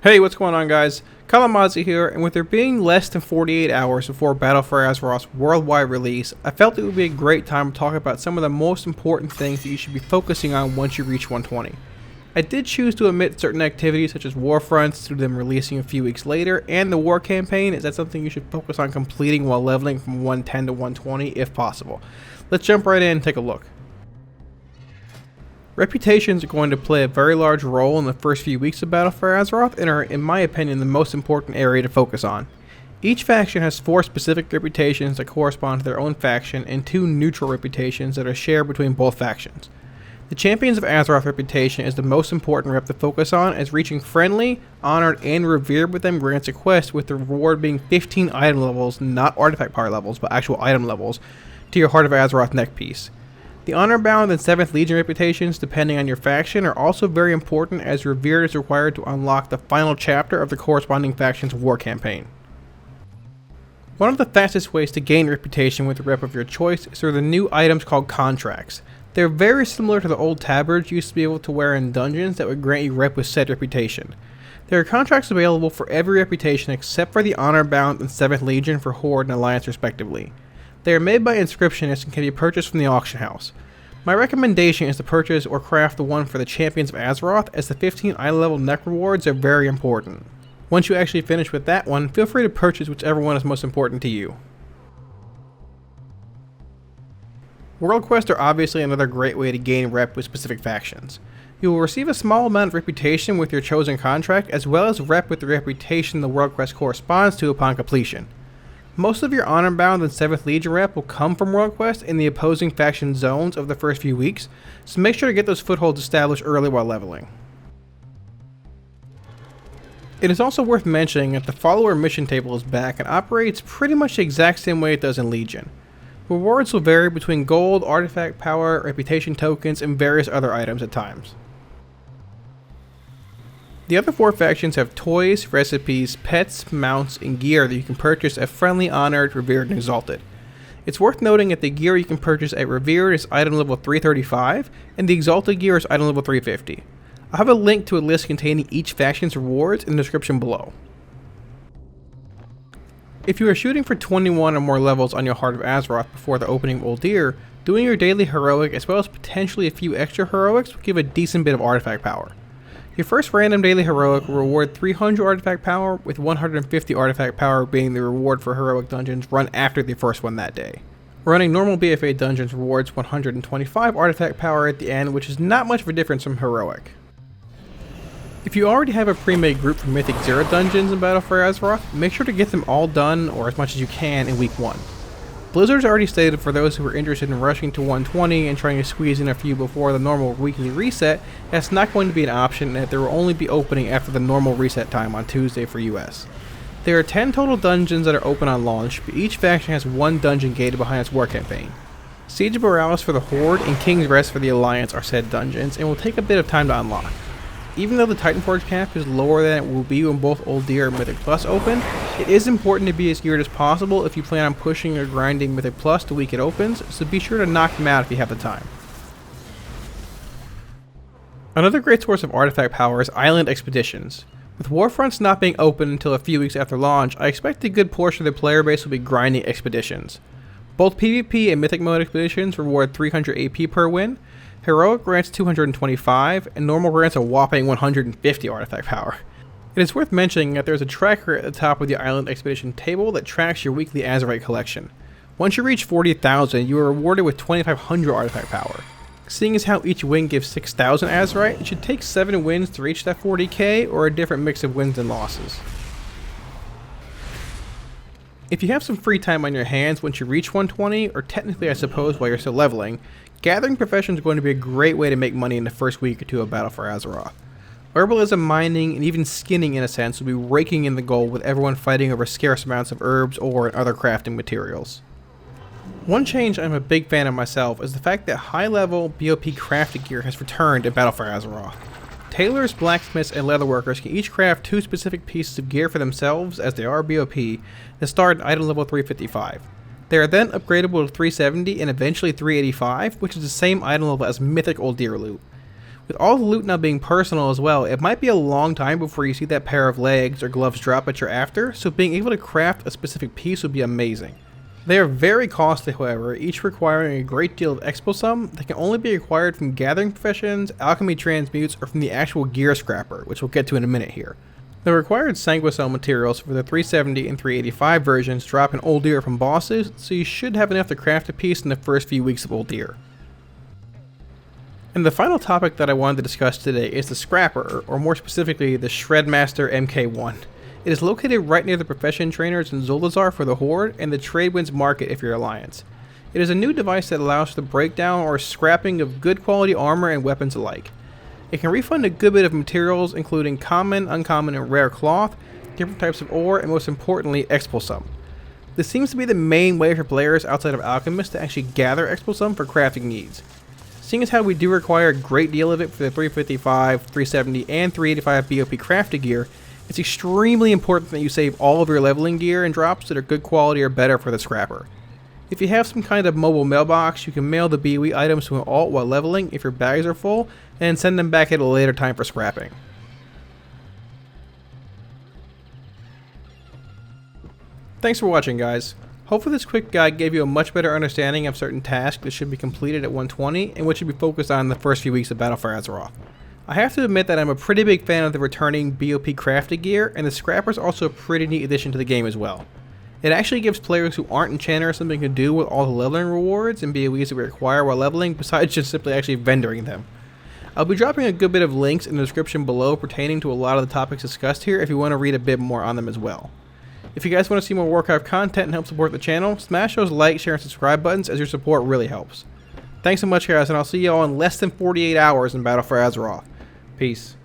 Hey, what's going on, guys? Kalamazi here, and with there being less than 48 hours before Battle for Azeroth's worldwide release, I felt it would be a great time to talk about some of the most important things that you should be focusing on once you reach 120. I did choose to omit certain activities such as war fronts due to them releasing a few weeks later, and the war campaign is that something you should focus on completing while leveling from 110 to 120 if possible. Let's jump right in and take a look. Reputations are going to play a very large role in the first few weeks of Battle for Azeroth and are, in my opinion, the most important area to focus on. Each faction has 4 specific reputations that correspond to their own faction and 2 neutral reputations that are shared between both factions. The Champions of Azeroth reputation is the most important rep to focus on, as reaching friendly, honored, and revered with them grants a quest, with the reward being 15 item levels, not artifact power levels, but actual item levels, to your Heart of Azeroth neckpiece. The Honor Bound and 7th Legion reputations, depending on your faction, are also very important, as Revered is required to unlock the final chapter of the corresponding faction's war campaign. One of the fastest ways to gain reputation with the rep of your choice is through the new items called contracts. They're very similar to the old tabards you used to be able to wear in dungeons that would grant you rep with said reputation. There are contracts available for every reputation except for the Honor Bound and 7th Legion for Horde and Alliance respectively. They are made by inscriptionists and can be purchased from the auction house. My recommendation is to purchase or craft the one for the Champions of Azeroth, as the 15 eye level neck rewards are very important. Once you actually finish with that one, feel free to purchase whichever one is most important to you. World quests are obviously another great way to gain rep with specific factions. You will receive a small amount of reputation with your chosen contract, as well as rep with the reputation the world quest corresponds to upon completion. Most of your Honor Bound and 7th Legion rep will come from World Quest in the opposing faction zones of the first few weeks, so make sure to get those footholds established early while leveling. It is also worth mentioning that the follower mission table is back and operates pretty much the exact same way it does in Legion. Rewards will vary between gold, artifact power, reputation tokens, and various other items at times. The other 4 factions have toys, recipes, pets, mounts, and gear that you can purchase at Friendly, Honored, Revered, and Exalted. It's worth noting that the gear you can purchase at Revered is item level 335, and the Exalted gear is item level 350. I'll have a link to a list containing each faction's rewards in the description below. If you are shooting for 21 or more levels on your Heart of Azeroth before the opening of Uldir, doing your daily heroic as well as potentially a few extra heroics will give a decent bit of artifact power. Your first random daily heroic will reward 300 artifact power, with 150 artifact power being the reward for heroic dungeons run after the first one that day. Running normal BFA dungeons rewards 125 artifact power at the end, which is not much of a difference from heroic. If you already have a pre-made group for Mythic 0 dungeons in Battle for Azeroth, make sure to get them all done, or as much as you can, in week 1. Blizzard's already stated for those who are interested in rushing to 120 and trying to squeeze in a few before the normal weekly reset, that's not going to be an option, and that there will only be opening after the normal reset time on Tuesday for US. There are 10 total dungeons that are open on launch, but each faction has 1 dungeon gated behind its war campaign. Siege of Borealis for the Horde and King's Rest for the Alliance are said dungeons, and will take a bit of time to unlock. Even though the Titanforge cap is lower than it will be when both Uldir and Mythic Plus open, it is important to be as geared as possible if you plan on pushing or grinding Mythic Plus the week it opens, so be sure to knock them out if you have the time. Another great source of artifact power is Island Expeditions. With Warfronts not being open until a few weeks after launch, I expect a good portion of the player base will be grinding expeditions. Both PvP and Mythic mode expeditions reward 300 AP per win, Heroic grants 225, and Normal grants a whopping 150 artifact power. It is worth mentioning that there is a tracker at the top of the Island Expedition table that tracks your weekly Azerite collection. Once you reach 40,000, you are rewarded with 2,500 artifact power. Seeing as how each win gives 6,000 Azerite, it should take 7 wins to reach that 40k, or a different mix of wins and losses. If you have some free time on your hands once you reach 120, or technically I suppose while you're still leveling, Gathering Profession is going to be a great way to make money in the first week or 2 of Battle for Azeroth. Herbalism, mining, and even skinning in a sense will be raking in the gold, with everyone fighting over scarce amounts of herbs, ore, and other crafting materials. One change I'm a big fan of myself is the fact that high-level BOP crafted gear has returned in Battle for Azeroth. Tailors, blacksmiths, and leatherworkers can each craft 2 specific pieces of gear for themselves, as they are BOP, that start at item level 355. They are then upgradable to 370 and eventually 385, which is the same item level as Mythic Uldir loot. With all the loot now being personal as well, it might be a long time before you see that pair of legs or gloves drop that you're after, so being able to craft a specific piece would be amazing. They are very costly, however, each requiring a great deal of expo sum that can only be acquired from gathering professions, alchemy transmutes, or from the actual gear scrapper, which we'll get to in a minute here. The required sanguicell materials for the 370 and 385 versions drop in Uldir from bosses, so you should have enough to craft a piece in the first few weeks of Uldir. And the final topic that I wanted to discuss today is the Scrapper, or more specifically the Shredmaster MK1. It is located right near the profession trainers in Zolazar for the Horde and the Tradewinds Market if you're Alliance. It is a new device that allows for the breakdown or scrapping of good quality armor and weapons alike. It can refund a good bit of materials including common, uncommon, and rare cloth, different types of ore, and most importantly, expo sum. This seems to be the main way for players outside of alchemists to actually gather expo sum for crafting needs. Seeing as how we do require a great deal of it for the 355, 370, and 385 BOP crafted gear, it's extremely important that you save all of your leveling gear and drops that are good quality or better for the scrapper. If you have some kind of mobile mailbox, you can mail the BOE items to an alt while leveling if your bags are full, and send them back at a later time for scrapping. Thanks for watching, guys. Hopefully this quick guide gave you a much better understanding of certain tasks that should be completed at 120 and which should be focused on in the first few weeks of Battle for Azeroth. I have to admit that I'm a pretty big fan of the returning BOP crafted gear, and the Scrapper is also a pretty neat addition to the game as well. It actually gives players who aren't enchanters something to do with all the leveling rewards and BOEs that we acquire while leveling besides just simply actually vendoring them. I'll be dropping a good bit of links in the description below pertaining to a lot of the topics discussed here if you want to read a bit more on them as well. If you guys want to see more Warcraft content and help support the channel, smash those like, share, and subscribe buttons as your support really helps. Thanks so much, guys, and I'll see you all in less than 48 hours in Battle for Azeroth. Peace.